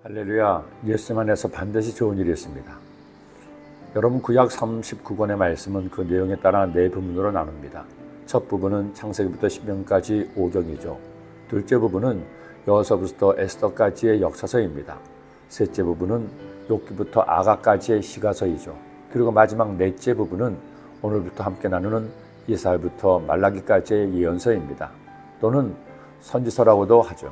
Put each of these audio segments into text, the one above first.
할렐루야, 예수님 안에서 반드시 좋은 일이 있습니다. 여러분, 구약 39권의 말씀은 그 내용에 따라 네 부분으로 나눕니다. 첫 부분은 창세기부터 신명까지 오경이죠. 둘째 부분은 여호수아부터 에스더까지의 역사서입니다. 셋째 부분은 욥기부터 아가까지의 시가서이죠. 그리고 마지막 넷째 부분은 오늘부터 함께 나누는 이사야부터 말라기까지의 예언서입니다. 또는 선지서라고도 하죠.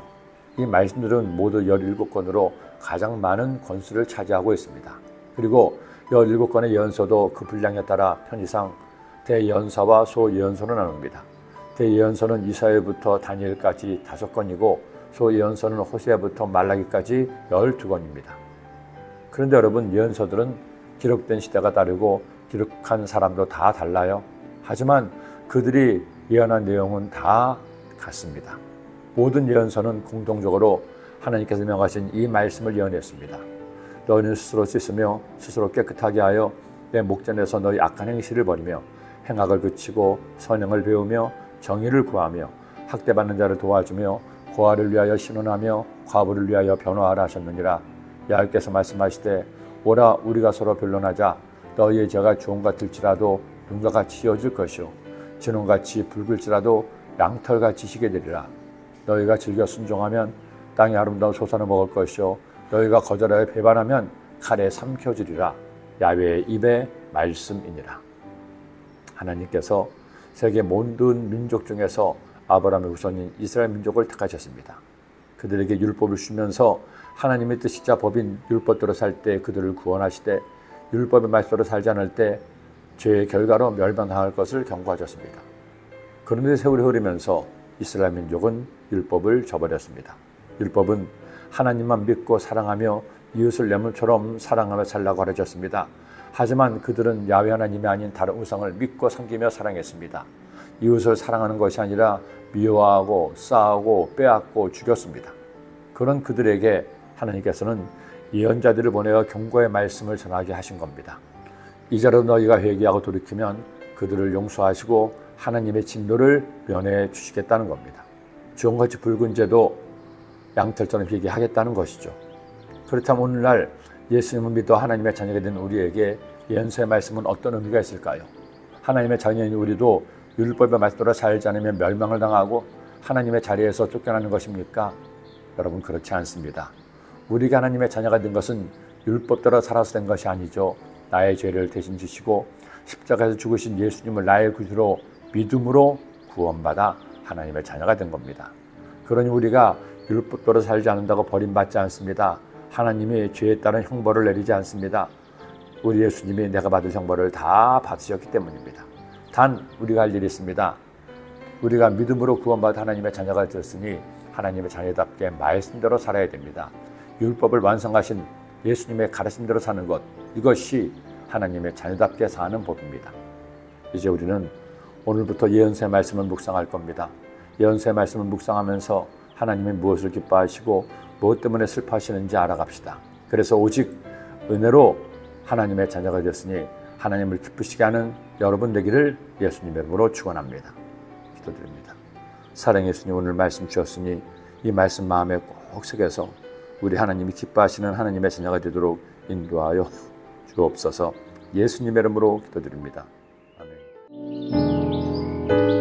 이 말씀들은 모두 17권으로 가장 많은 권수를 차지하고 있습니다. 그리고 17권의 예언서도 그 분량에 따라 편의상 대예언서와 소예언서로 나눕니다. 대예언서는 이사야부터 다니엘까지 5권이고 소예언서는 호세아부터 말라기까지 12권입니다. 그런데 여러분, 예언서들은 기록된 시대가 다르고 기록한 사람도 다 달라요. 하지만 그들이 예언한 내용은 다 같습니다. 모든 예언서는 공통적으로 하나님께서 명하신 이 말씀을 예언했습니다. 너희는 스스로 씻으며 스스로 깨끗하게 하여 내 목전에서 너희 악한 행실을 버리며 행악을 그치고 선행을 배우며 정의를 구하며 학대받는 자를 도와주며 고아를 위하여 신원하며 과부를 위하여 변호하라 하셨느니라. 여호와께서 말씀하시되 오라 우리가 서로 변론하자. 너희의 죄가 주홍 같을지라도 눈과 같이 이어질 것이요 진홍같이 붉을지라도 양털같이 희게 되리라. 너희가 즐겨 순종하면 땅의 아름다운 소산을 먹을 것이요 너희가 거절하여 배반하면 칼에 삼켜지리라. 야훼의 입의 말씀이니라. 하나님께서 세계 모든 민족 중에서 아브라함의 후손인 이스라엘 민족을 택하셨습니다. 그들에게 율법을 주면서 하나님의 뜻이자 법인 율법대로 살 때 그들을 구원하시되 율법의 말씀대로 살지 않을 때 죄의 결과로 멸망당할 것을 경고하셨습니다. 그런데 세월이 흐르면서 이스라엘 민족은 율법을 저버렸습니다. 율법은 하나님만 믿고 사랑하며 이웃을 내 몸처럼 사랑하며 살라고 가르쳤습니다. 하지만 그들은 야훼 하나님이 아닌 다른 우상을 믿고 섬기며 사랑했습니다. 이웃을 사랑하는 것이 아니라 미워하고 싸우고 빼앗고 죽였습니다. 그런 그들에게 하나님께서는 예언자들을 보내어 경고의 말씀을 전하게 하신 겁니다. 이제라도 너희가 회개하고 돌이키면 그들을 용서하시고 하나님의 진노를 면해 주시겠다는 겁니다. 주홍같이 붉은 죄도 양털처럼 희게 하겠다는 것이죠. 그렇다면 오늘날 예수님을 믿어 하나님의 자녀가 된 우리에게 예언서의 말씀은 어떤 의미가 있을까요? 하나님의 자녀인 우리도 율법의 말씀대로 살지 않으면 멸망을 당하고 하나님의 자리에서 쫓겨나는 것입니까? 여러분, 그렇지 않습니다. 우리가 하나님의 자녀가 된 것은 율법대로 살아서 된 것이 아니죠. 나의 죄를 대신 지시고 십자가에서 죽으신 예수님을 나의 구주로 믿음으로 구원받아 하나님의 자녀가 된 겁니다. 그러니 우리가 율법대로 살지 않는다고 버림받지 않습니다. 하나님이 죄에 따른 형벌을 내리지 않습니다. 우리 예수님이 내가 받을 형벌을 다 받으셨기 때문입니다. 단 우리가 할 일이 있습니다. 우리가 믿음으로 구원받아 하나님의 자녀가 되었으니 하나님의 자녀답게 말씀대로 살아야 됩니다. 율법을 완성하신 예수님의 가르침대로 사는 것, 이것이 하나님의 자녀답게 사는 법입니다. 이제 우리는 오늘부터 예언서의 말씀을 묵상할 겁니다. 예언서의 말씀을 묵상하면서 하나님이 무엇을 기뻐하시고 무엇 때문에 슬퍼하시는지 알아갑시다. 그래서 오직 은혜로 하나님의 자녀가 되었으니 하나님을 기쁘시게 하는 여러분 되기를 예수님의 이름으로 축원합니다. 기도드립니다. 사랑의 예수님, 오늘 말씀 주셨으니 이 말씀 마음에 꼭 새겨서 우리 하나님이 기뻐하시는 하나님의 자녀가 되도록 인도하여 주옵소서. 예수님의 이름으로 기도드립니다. 아멘.